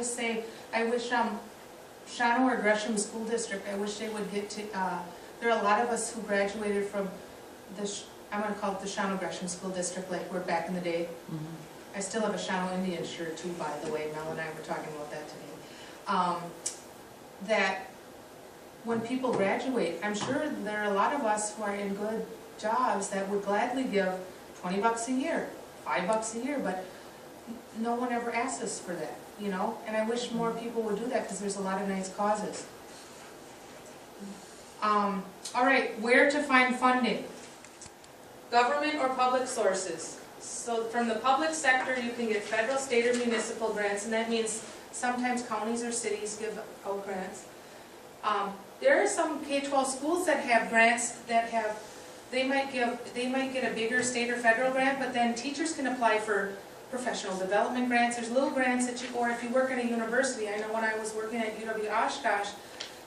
always say, I wish Shawano or Gresham School District, I wish they would get to, there are a lot of us who graduated from I'm going to call it the Shawano Gresham School District, like we're back in the day. Mm-hmm. I still have a Shawano Indian shirt too, by the way. Mel and I were talking about that today. That when people graduate, I'm sure there are a lot of us who are in good jobs that would gladly give $20 a year, $5 a year, but no one ever asks us for that, you know? And I wish more people would do that because there's a lot of nice causes. All right, where to find funding? Government or public sources. So from the public sector, you can get federal, state, or municipal grants, and that means sometimes counties or cities give out grants. There are some K-12 schools that have grants that have, they might get a bigger state or federal grant, but then teachers can apply for professional development grants. There's little grants that you, or if you work at a university, I know when I was working at UW Oshkosh,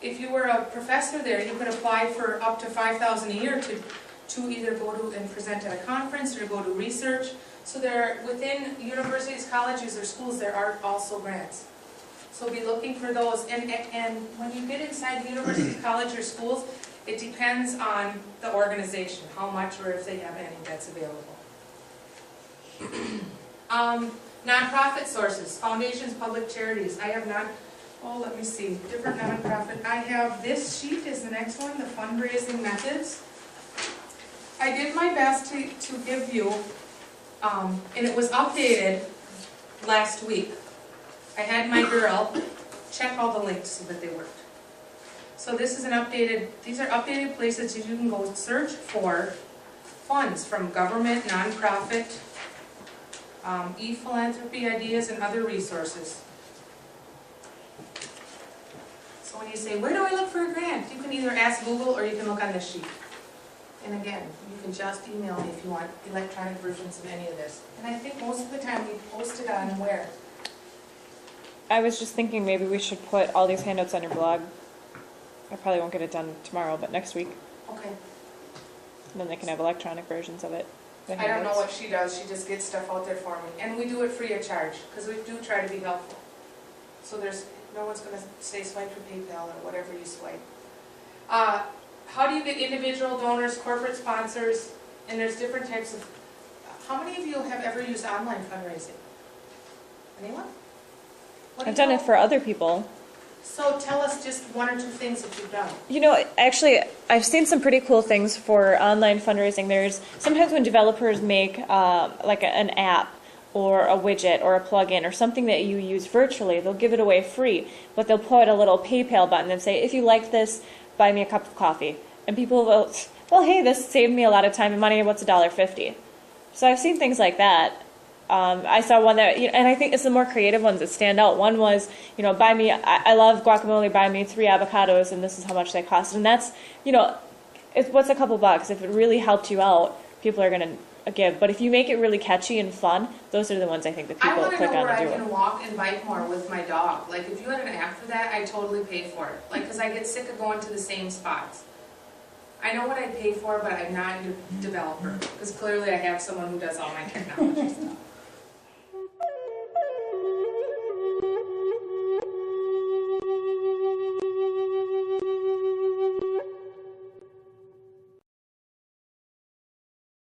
if you were a professor there, you could apply for up to $5,000 a year to either go to and present at a conference or go to research. So there, within universities, colleges, or schools, there are also grants. So be looking for those. And when you get inside the university, college, or schools, it depends on the organization, how much or if they have any that's available. Nonprofit sources, foundations, public charities. I have let me see, different nonprofit. I have this sheet is the next one, the Fundraising Methods. I did my best to give you, and it was updated last week. I had my girl check all the links so that they worked. So this is these are updated places that you can go search for funds from government, nonprofit, e-philanthropy ideas, and other resources. So when you say, where do I look for a grant? You can either ask Google or you can look on this sheet. And again, you can just email me if you want electronic versions of any of this. And I think most of the time we post it on where? I was just thinking maybe we should put all these handouts on your blog. I probably won't get it done tomorrow, but next week. Okay. And then they can have electronic versions of it. I don't know what she does. She just gets stuff out there for me. And we do it free of charge because we do try to be helpful. So no one's going to say swipe for PayPal or whatever you swipe. How do you get individual donors, corporate sponsors, and there's different types of... How many of you have ever used online fundraising? Anyone? I've done it for other people. So tell us just one or two things that you've done. You know, actually, I've seen some pretty cool things for online fundraising. There's sometimes when developers make like an app or a widget or a plugin or something that you use virtually, they'll give it away free, but they'll put a little PayPal button and say, if you like this, buy me a cup of coffee. And people will, well, hey, this saved me a lot of time and money. What's $1.50? So I've seen things like that. I saw one that, and I think it's the more creative ones that stand out. One was, buy me, I love guacamole, buy me 3 avocados, and this is how much they cost. And that's, what's a couple bucks? If it really helped you out, people are going to give. But if you make it really catchy and fun, those are the ones I think that people click on and do. I want to know where I can walk and bike more with my dog. Like, if you had an app for that, I totally pay for it. Like, because I get sick of going to the same spots. I know what I pay for, but I'm not a developer. Because clearly I have someone who does all my technology stuff.